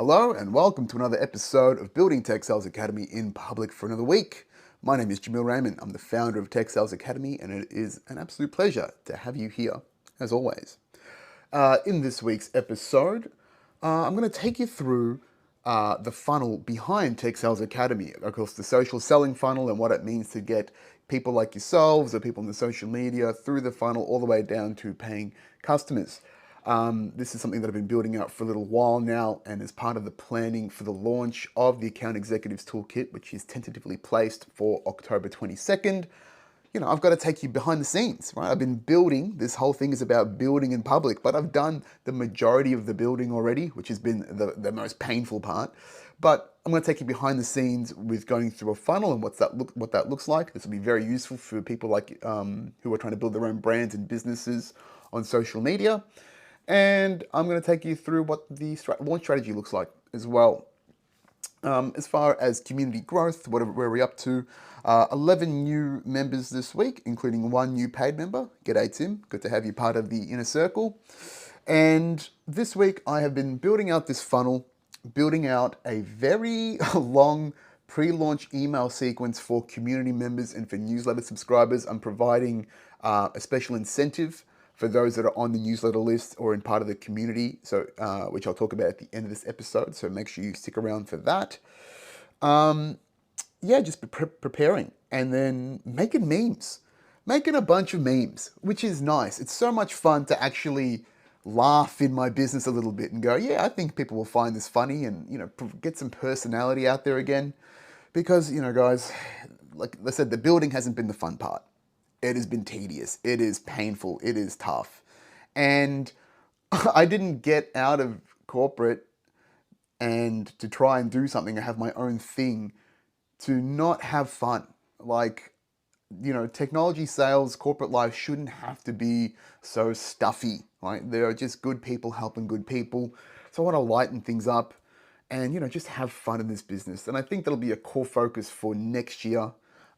Hello and welcome to another episode of Building Tech Sales Academy in public for another week. My name is Jameel Raymond. I'm the founder of Tech Sales Academy, and it is an absolute pleasure to have you here, as always. In this week's episode, I'm going to take you through the funnel behind Tech Sales Academy. Of course, the social selling funnel and what it means to get people like yourselves or people in the social media through the funnel all the way down to paying customers. This is something that I've been building out for a little while now, and as part of the planning for the launch of the Account Executives Toolkit, which is tentatively placed for October 22nd, I've got to take you behind the scenes, right? I've been building, this whole thing is about building in public, but I've done the majority of the building already, which has been the most painful part. But I'm going to take you behind the scenes with going through a funnel and what that looks like. This will be very useful for people like who are trying to build their own brands and businesses on social media. And I'm going to take you through what the launch strategy looks like as well. As far as community growth, where we're up to, 11 new members this week, including one new paid member. G'day, Tim. Good to have you part of the inner circle. And this week, I have been building out this funnel, building out a very long pre-launch email sequence for community members and for newsletter subscribers. I'm providing a special incentive for those that are on the newsletter list or in part of the community, so which I'll talk about at the end of this episode. So make sure you stick around for that. Just preparing and then making memes, making a bunch of memes, which is nice. It's so much fun to actually laugh in my business a little bit and go, yeah, I think people will find this funny and, get some personality out there again. Because, guys, like I said, the building hasn't been the fun part. It has been tedious. It is painful. It is tough. And I didn't get out of corporate and to try and do something and have my own thing to not have fun. Like, technology sales, corporate life shouldn't have to be so stuffy, right? There are just good people helping good people. So I want to lighten things up and, just have fun in this business. And I think that'll be a core focus for next year.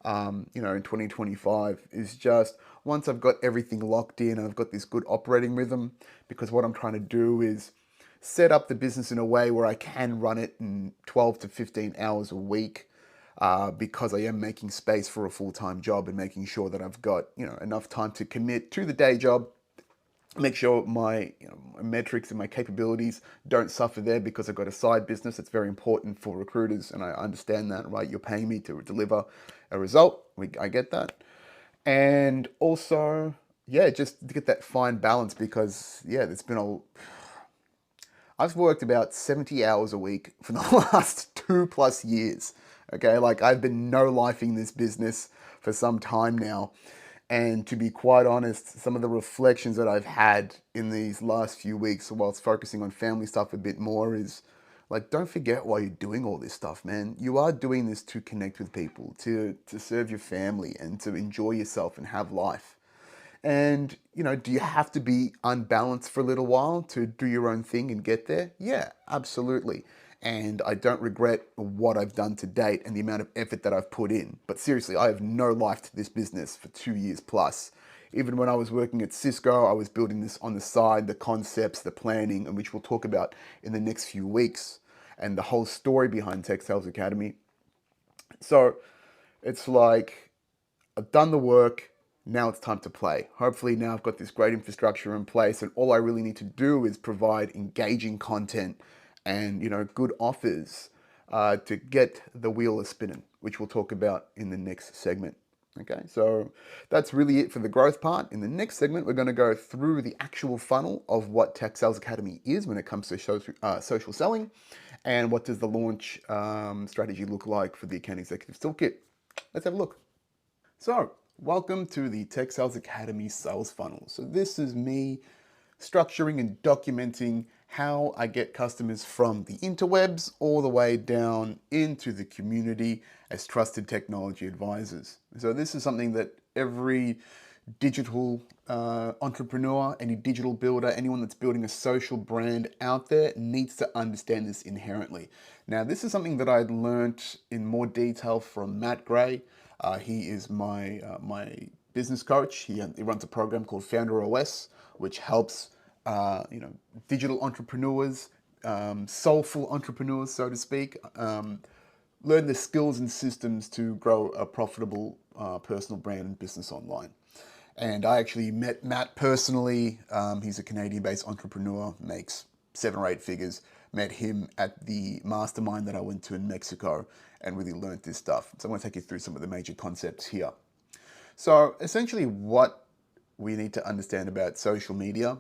In 2025 is just once I've got everything locked in and I've got this good operating rhythm, because what I'm trying to do is set up the business in a way where I can run it in 12 to 15 hours a week, because I am making space for a full-time job and making sure that I've got, enough time to commit to the day job. Make sure my metrics and my capabilities don't suffer there because I've got a side business. It's very important for recruiters, and I understand that, right? You're paying me to deliver a result. I get that. And also, just to get that fine balance because, I've worked about 70 hours a week for the last 2+ years. Okay, like I've been no-lifing this business for some time now. And to be quite honest, some of the reflections that I've had in these last few weeks whilst focusing on family stuff a bit more is like, don't forget why you're doing all this stuff, man. You are doing this to connect with people, to serve your family and to enjoy yourself and have life. And, do you have to be unbalanced for a little while to do your own thing and get there? Yeah, absolutely. And I don't regret what I've done to date and the amount of effort that I've put in. But seriously, I have no life to this business for 2 years plus. Even when I was working at Cisco, I was building this on the side, the concepts, the planning, and which we'll talk about in the next few weeks, and the whole story behind Tech Sales Academy. So it's like, I've done the work, now it's time to play. Hopefully now I've got this great infrastructure in place, and all I really need to do is provide engaging content and good offers to get the wheel spinning, which we'll talk about in the next segment. Okay, so that's really it for the growth part. In the next segment, we're going to go through the actual funnel of what Tech Sales Academy is when it comes to social selling, and what does the launch strategy look like for the Account Executives Toolkit. Let's have a look. So, welcome to the Tech Sales Academy sales funnel. So this is me structuring and documenting how I get customers from the interwebs all the way down into the community as trusted technology advisors. So this is something that every digital entrepreneur, any digital builder, anyone that's building a social brand out there needs to understand this inherently. Now, this is something that I learned in more detail from Matt Gray. He is my business coach. He runs a program called Founder OS, which helps digital entrepreneurs soulful entrepreneurs, so to speak, learn the skills and systems to grow a profitable personal brand and business online. And I actually met Matt personally. He's a Canadian-based entrepreneur, makes 7 or 8 figures. Met him at the mastermind that I went to in Mexico and really learned this stuff. So I'm going to take you through some of the major concepts here. So essentially what we need to understand about social media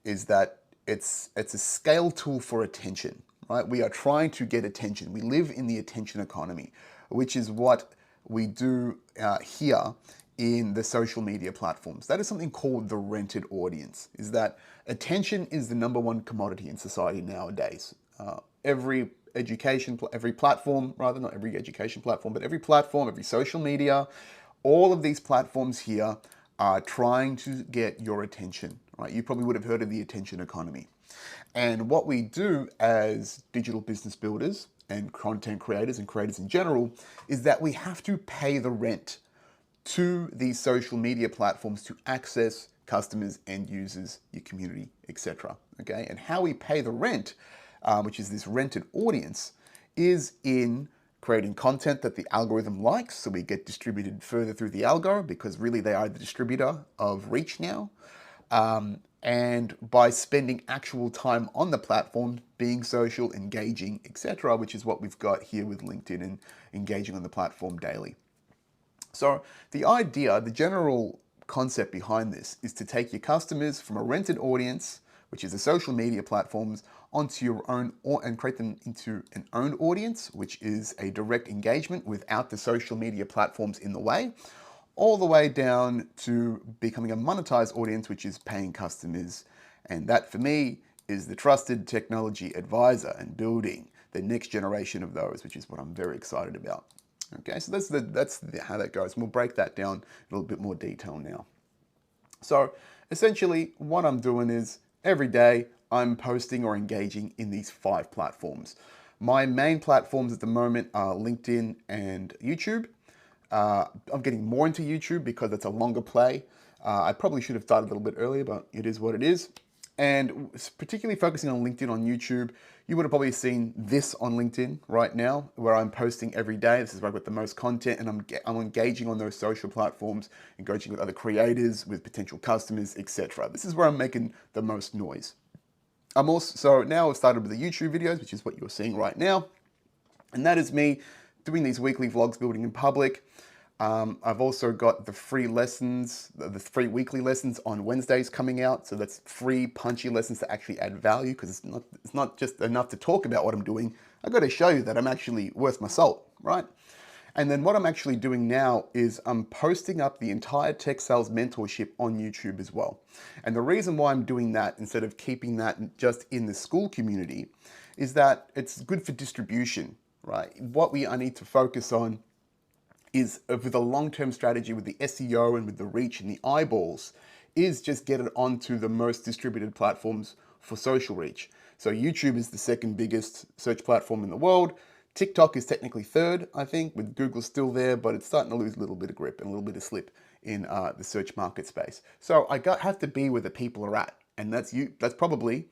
is that it's a scale tool for attention, right? We are trying to get attention. We live in the attention economy, which is what we do here in the social media platforms. That is something called the rented audience, is that attention is the #1 commodity in society nowadays. Every platform, rather, not every education platform, but every platform, every social media, all of these platforms here are trying to get your attention, right? You probably would have heard of the attention economy. And what we do as digital business builders and content creators and creators in general is that we have to pay the rent to these social media platforms to access customers, end users, your community, etc. Okay, and how we pay the rent, which is this rented audience, is in creating content that the algorithm likes, so we get distributed further through the algo, because really they are the distributor of reach now. And by spending actual time on the platform, being social, engaging, etc., which is what we've got here with LinkedIn and engaging on the platform daily. So the idea, the general concept behind this is to take your customers from a rented audience, which is the social media platforms, onto your own and create them into an owned audience, which is a direct engagement without the social media platforms in the way, all the way down to becoming a monetized audience, which is paying customers. And that for me is the trusted technology advisor and building the next generation of those, which is what I'm very excited about. Okay, so that's how that goes. And we'll break that down in a little bit more detail now. So essentially what I'm doing is every day I'm posting or engaging in these 5 platforms. My main platforms at the moment are LinkedIn and YouTube. I'm getting more into YouTube because it's a longer play. I probably should have started a little bit earlier, but it is what it is. And particularly focusing on LinkedIn on YouTube, you would have probably seen this on LinkedIn right now, where I'm posting every day. This is where I've got the most content, and I'm engaging on those social platforms, engaging with other creators, with potential customers, etc. This is where I'm making the most noise. So now I've started with the YouTube videos, which is what you're seeing right now. And that is me doing these weekly vlogs, building in public. I've also got the free lessons, the free weekly lessons on Wednesdays coming out. So that's free punchy lessons to actually add value, because it's not just enough to talk about what I'm doing. I've got to show you that I'm actually worth my salt, right? And then what I'm actually doing now is I'm posting up the entire tech sales mentorship on YouTube as well. And the reason why I'm doing that instead of keeping that just in the school community is that it's good for distribution, right? What I need to focus on is, with a long-term strategy with the SEO and with the reach and the eyeballs, is just get it onto the most distributed platforms for social reach. So YouTube is the second biggest search platform in the world. TikTok is technically third, I think, with Google still there, but it's starting to lose a little bit of grip and a little bit of slip in the search market space. So I have to be where the people are at. And that's probably,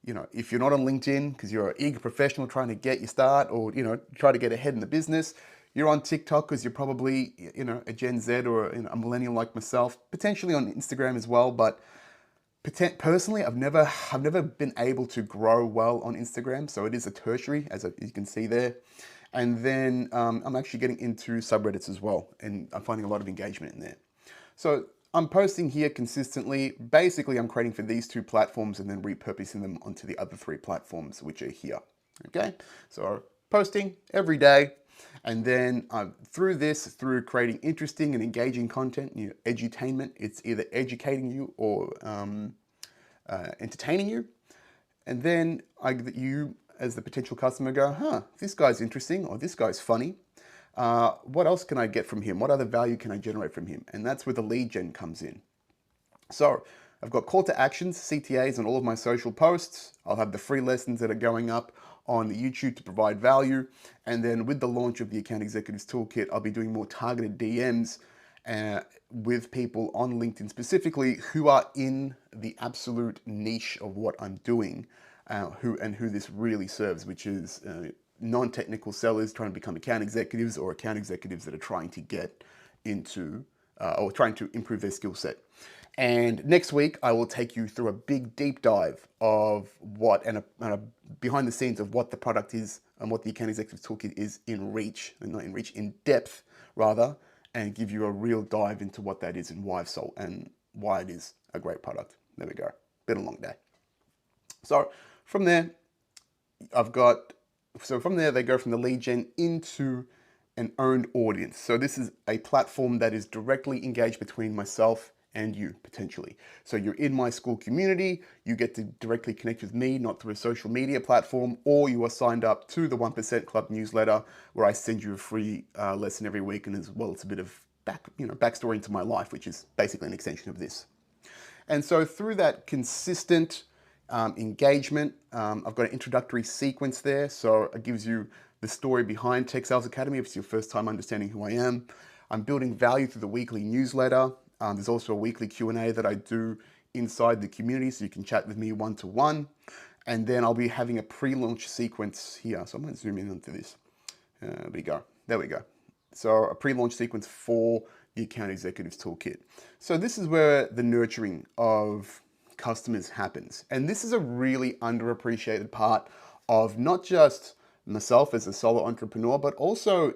if you're not on LinkedIn because you're an eager professional trying to get your start, or, try to get ahead in the business, you're on TikTok because you're probably, a Gen Z or a millennial like myself, potentially on Instagram as well. But personally, I've never been able to grow well on Instagram. So it is a tertiary, as you can see there. And then I'm actually getting into subreddits as well. And I'm finding a lot of engagement in there. So I'm posting here consistently. Basically, I'm creating for these 2 platforms and then repurposing them onto the other 3 platforms, which are here. Okay, so posting every day. And then through creating interesting and engaging content, edutainment, it's either educating you or entertaining you. And then you, as the potential customer, go, this guy's interesting, or this guy's funny. What else can I get from him? What other value can I generate from him? And that's where the lead gen comes in. So I've got call to actions, CTAs, on all of my social posts. I'll have the free lessons that are going up on YouTube to provide value. And then with the launch of the Account Executives Toolkit, I'll be doing more targeted DMs with people on LinkedIn specifically who are in the absolute niche of what I'm doing. who this really serves, which is non-technical sellers trying to become account executives or account executives that are trying to get into or trying to improve their skill set. And next week, I will take you through a big deep dive of what and a behind the scenes of what the product is and what the Account Executive Toolkit is in reach, and not in reach, in depth rather, and give you a real dive into what that is and why I've sold and why it is a great product. There we go. Been a long day. So from there, from there they go from the lead gen into an owned audience. So this is a platform that is directly engaged between myself and you, potentially. So you're in my school community, you get to directly connect with me, not through a social media platform, or you are signed up to the 1% Club newsletter, where I send you a free lesson every week, and as well it's a bit of backstory into my life, which is basically an extension of this. And so through that consistent engagement, I've got an introductory sequence there. So it gives you the story behind Tech Sales Academy if it's your first time understanding who I am. I'm building value through the weekly newsletter. There's also a weekly Q&A that I do inside the community, so you can chat with me one-to-one. And then I'll be having a pre-launch sequence here. So I might zoom in onto this. There we go. There we go. So a pre-launch sequence for the Account Executives Toolkit. So this is where the nurturing of customers happens. And this is a really underappreciated part of not just myself as a solo entrepreneur, but also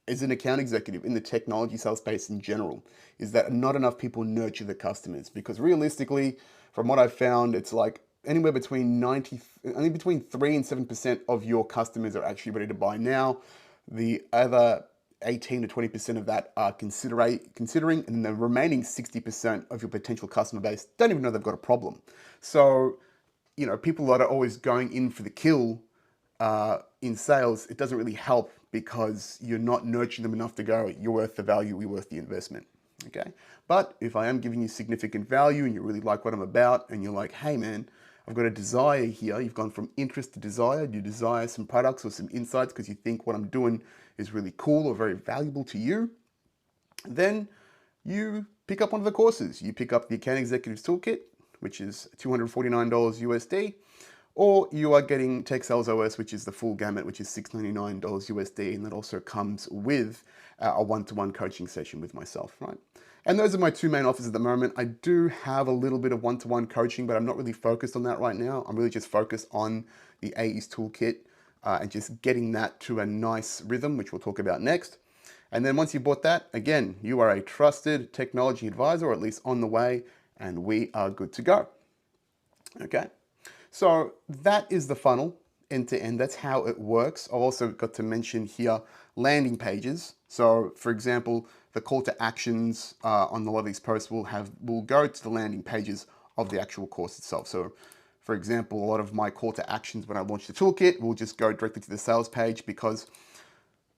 as an account executive in the technology sales space in general, is that not enough people nurture the customers. Because realistically, from what I've found, it's like anywhere between only between 3 and 7% of your customers are actually ready to buy now. The other 18 to 20% of that are considering, and the remaining 60% of your potential customer base don't even know they've got a problem. So, people that are always going in for the kill in sales, it doesn't really help, because you're not nurturing them enough to go, you're worth the value, you're worth the investment. Okay. But if I am giving you significant value and you really like what I'm about, and you're like, hey man, I've got a desire here. You've gone from interest to desire. You desire some products or some insights because you think what I'm doing is really cool or very valuable to you. Then you pick up one of the courses. You pick up the Account Executives Toolkit, which is $249 USD, or you are getting Tech Sales OS, which is the full gamut, which is $699 USD, and that also comes with a one-to-one coaching session with myself, right? And those are my two main offers at the moment. I do have a little bit of one-to-one coaching, but I'm not really focused on that right now. I'm really just focused on the AE's Toolkit and just getting that to a nice rhythm, which we'll talk about next. And then once you bought that, again, you are a trusted technology advisor, or at least on the way, and we are good to go. Okay. So that is the funnel end to end. That's how it works. I've also got to mention here landing pages. So for example, the call to actions on a lot of these posts will go to the landing pages of the actual course itself. So for example, a lot of my call to actions when I launch the toolkit will just go directly to the sales page, because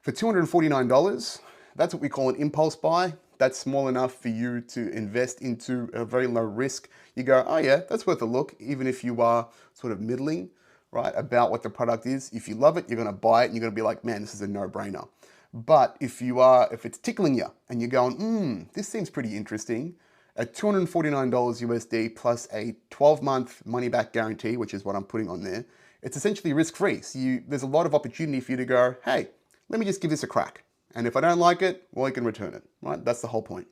for $249, that's what we call an impulse buy. That's small enough for you to invest into a very low risk. You go, oh yeah, that's worth a look, even if you are sort of middling, right, about what the product is. If you love it, you're gonna buy it, and you're gonna be like, man, this is a no-brainer. But if it's tickling you and you're going, this seems pretty interesting, at $249 USD plus a 12-month money-back guarantee, which is what I'm putting on there, it's essentially risk-free. So there's a lot of opportunity for you to go, hey, let me just give this a crack. And if I don't like it, well, I can return it, right? That's the whole point.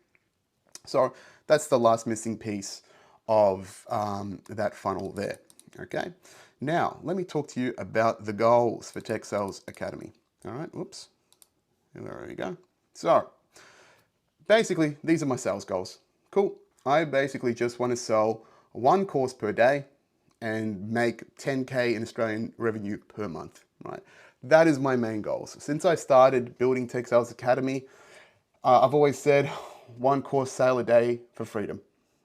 So that's the last missing piece of that funnel there, okay? Now, let me talk to you about the goals for Tech Sales Academy. All right, whoops. There we go. So, basically, these are my sales goals. Cool. I basically just want to sell one course per day and make 10K in Australian revenue per month, right? That is my main goals. Since I started building Tech Sales Academy, I've always said one course sale a day for freedom.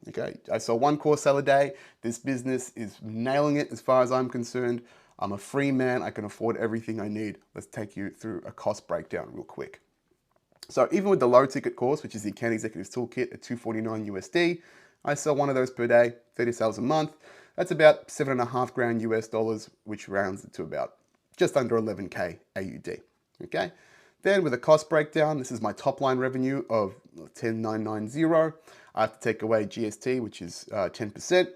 Okay, I sell one course sale a day. This business is nailing it as far as I'm concerned. I'm a free man. I can afford everything I need. Let's take you through a cost breakdown real quick. So even with the low ticket course, which is the Account Executives Toolkit at $249 USD, I sell one of those per day, 30 sales a month. That's about $7.5 grand US dollars, which rounds it to about just under 11K AUD, okay? Then with a cost breakdown, this is my top line revenue of 10,990. I have to take away GST, which is 10%.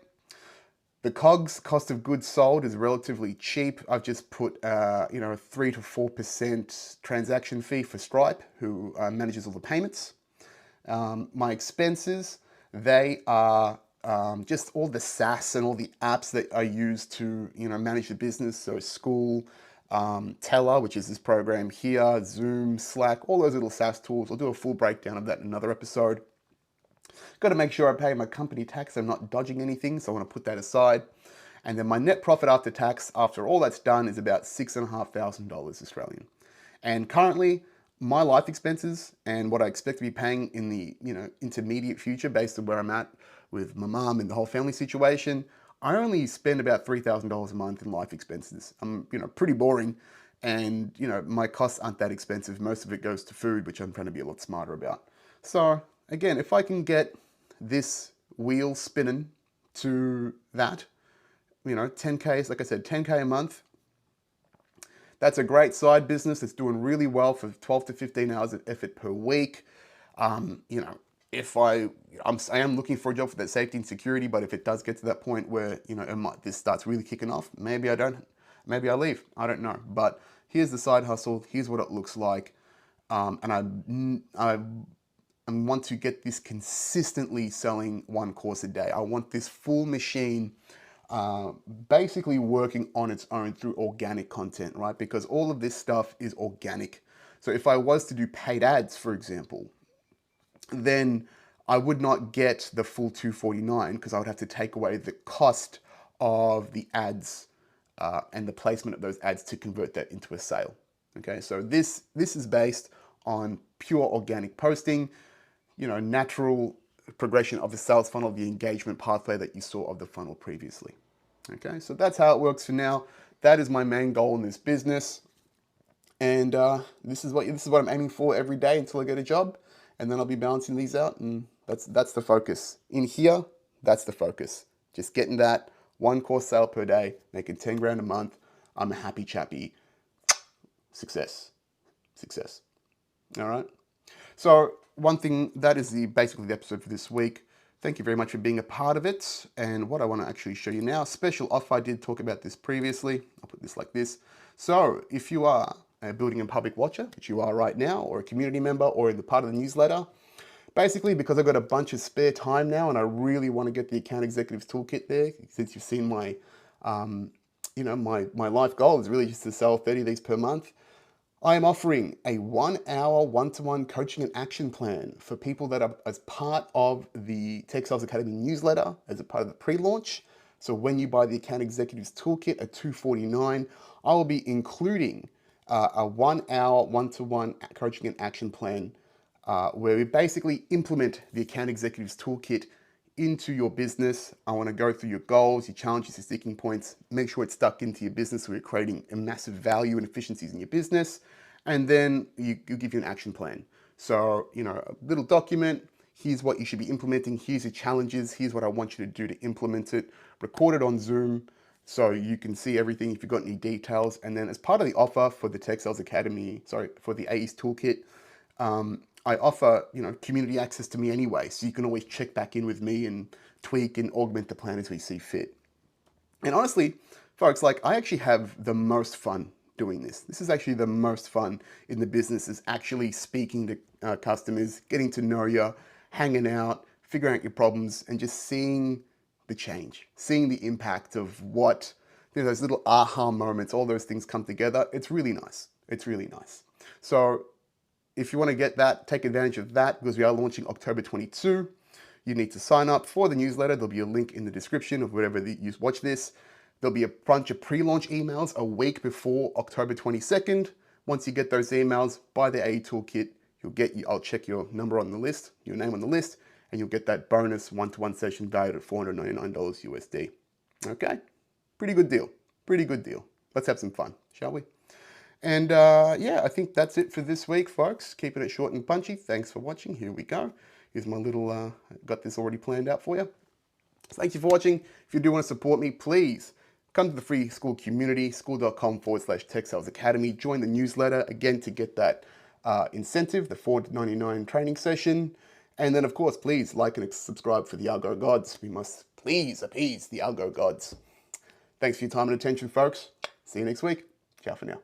The COGS, cost of goods sold, is relatively cheap. I've just put, a 3 to 4% transaction fee for Stripe, who manages all the payments. My expenses, they are just all the SaaS and all the apps that I use to, manage the business. So school, Teller, which is this program here, Zoom, Slack, all those little SaaS tools. I'll do a full breakdown of that in another episode. Got to make sure I pay my company tax. I'm not dodging anything, so I want to put that aside. And then my net profit after tax, after all that's done, is about $6,500 Australian. And currently, my life expenses and what I expect to be paying in the intermediate future, based on where I'm at with my mum and the whole family situation, I only spend about $3,000 a month in life expenses. I'm pretty boring, and my costs aren't that expensive. Most of it goes to food, which I'm trying to be a lot smarter about. So again, if I can get this wheel spinning to that, 10K, like I said, 10K a month, that's a great side business. It's doing really well for 12 to 15 hours of effort per week. If I am looking for a job for that safety and security, but if it does get to that point where, this starts really kicking off, maybe I leave. I don't know. But here's the side hustle. Here's what it looks like. And I want to get this consistently selling one course a day. I want this full machine basically working on its own through organic content, right? Because all of this stuff is organic. So if I was to do paid ads, for example, then I would not get the full $249 because I would have to take away the cost of the ads and the placement of those ads to convert that into a sale. Okay, so this is based on pure organic posting, natural progression of the sales funnel, the engagement pathway that you saw of the funnel previously. Okay, so that's how it works for now. That is my main goal in this business, and this is what I'm aiming for every day until I get a job, and then I'll be balancing these out, and that's the focus. In here, that's the focus. Just getting that one course sale per day, making 10 grand a month. I'm a happy chappy. Success. All right. So one thing, that is basically the episode for this week. Thank you very much for being a part of it. And what I want to actually show you now, special offer, I did talk about this previously. I'll put this like this. So if you are a building and public watcher, which you are right now, or a community member, or in the part of the newsletter, basically because I've got a bunch of spare time now and I really want to get the Account Executives Toolkit there, since you've seen my, my life goal is really just to sell 30 of these per month. I am offering a 1-hour one-to-one coaching and action plan for people that are as part of the Tech Sales Academy newsletter, as a part of the pre-launch. So when you buy the Account Executives Toolkit at $249, I will be including a 1-hour one-to-one coaching and action plan where we basically implement the Account Executives Toolkit into your business. I want to go through your goals, your challenges, your sticking points, make sure it's stuck into your business so you're creating a massive value and efficiencies in your business. And then you give you an action plan. So, a little document, here's what you should be implementing, here's your challenges, here's what I want you to do to implement it, record it on Zoom so you can see everything if you've got any details. And then as part of the offer for the Tech Sales Academy, for the AE's Toolkit, I offer, community access to me anyway, so you can always check back in with me and tweak and augment the plan as we see fit. And honestly, folks, I actually have the most fun doing this. This is actually the most fun in the business, is actually speaking to customers, getting to know you, hanging out, figuring out your problems, and just seeing the change, seeing the impact of what, those little aha moments, all those things come together. It's really nice. It's really nice. So if you want to get that, take advantage of that, because we are launching October 22. You need to sign up for the newsletter. There'll be a link in the description of wherever you watch this. There'll be a bunch of pre-launch emails a week before October 22nd. Once you get those emails, buy the AE Toolkit. I'll check your number on the list, your name on the list, and you'll get that bonus one-to-one session valued at $499 USD. Okay? Pretty good deal. Pretty good deal. Let's have some fun, shall we? And yeah, I think that's it for this week, folks. Keeping it short and punchy. Thanks for watching. Here we go. Here's my little, got this already planned out for you. So thank you for watching. If you do want to support me, please come to the free school community, school.com/Tech Sales Academy. Join the newsletter, again, to get that incentive, the $499 training session. And then, of course, please like and subscribe for the Algo Gods. We must please appease the algo gods. Thanks for your time and attention, folks. See you next week. Ciao for now.